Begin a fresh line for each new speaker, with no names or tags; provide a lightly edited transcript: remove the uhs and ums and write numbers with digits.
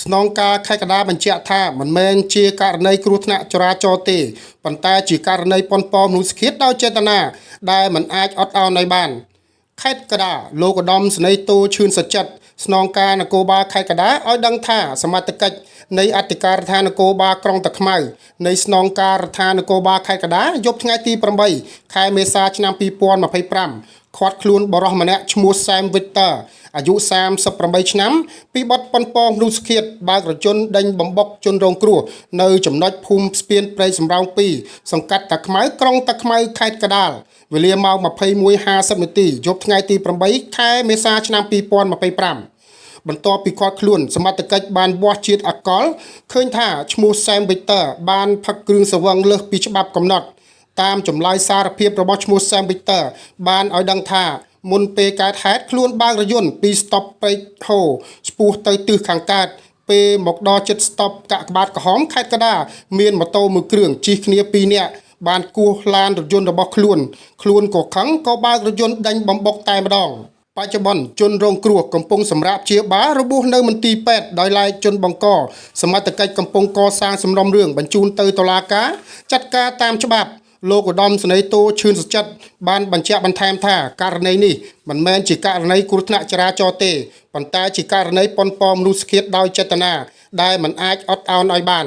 ស្នងការខេត្តកណ្ដាលបញ្ជាក់ថាមិនមែនជាករណីគ្រោះថ្នាក់ចរាចរណ៍ទេប៉ុន្តែជាករណីប៉ុនប៉ងមនុស្សឃាតដោយចេតនាដែលមិនអាចអត់ឱនឲ្យបានខេត្តកណ្ដាលលោកឧត្តមសេនីយ៍តូឈឿនសុចិត្តស្នងការនគរបាលខេត្តកណ្ដាលឲ្យដឹងថាសមត្ថកិច្ចនៃអធិការដ្ឋាននគរបាលក្រុងតាខ្មៅនៃស្នងការដ្ឋាននគរបាលខេត្តកណ្ដាលយប់ថ្ងៃទី8ខែមេសាឆ្នាំ2025ឃាត់ខ្លួនបរិសម្នាក់ឈ្មោះសែមវិកទ័រអាយុ38ឆ្នាំពីបទប៉ុនប៉ងមនុស្សឃាតបើករជនដេញបំបុកជនរងគ្រោះនៅចំណុចភូមិស្ពានព្រៃសំរោង2សង្កាត់តាខ្មៅក្រុងតាខ្មៅខេត្តកណ្ដាលវេលាម៉ោង 21:50 នាទីយប់ថ្ងៃទី8ខែមេសាឆ្នាំ2025បន្ទាប់ពីឃាត់ខ្លួនសមត្ថកិច្ចបានវាស់ជាតិអាល់កុលឃើញថាឈ្មោះសែមវិកទ័របានផឹកគ្រឿងស្រវឹងលើសពីច្បាប់កំណត់តាមចម្លើយសារភាពរបស់ឈ្មោះសែមវិកទ័របានឲ្យដឹងថាមុនពេលកើតហេតុខ្លួនបើករយន្តពីស្តុបព្រែកហូឆ្ពោះទៅទិសខាងកើតពេលមកដល់ជិតស្តុបកាកបាទក្រហមខេត្តកណ្ដាលមានម៉ូតូមួយគ្រឿងជិះគ្នា2នាក់បានគោះឡានរថយន្តរបស់ខ្លួនក៏ខឹងក៏បើករថយន្តដេញបំបុកតែម្ដងបច្ចុប្បន្នជនរងគ្រោះកំពុងសម្រាប់ព្យាបាលរបួសនៅមន្ទីរពេទ្យដោយឡែកជនបង្កសមត្ថកិច្ចកំពុងកសាងសំណុំរឿងបញ្ជូនទៅតុលាការចាត់ការតាមច្បាប់លោកឧត្តមសេនីយ៍តូឈឿនសុចិត្តបានបញ្ជាក់បន្ថែមថាករណីនេះមិនមែនជាករណីគ្រោះថ្នាក់ចរាចរណ៍ទេប៉ុន្តែជាករណីប៉ុនប៉ងមនុស្សឃាតដោយចេតនាដែលមិនអាចអត់ឱនឲ្យបាន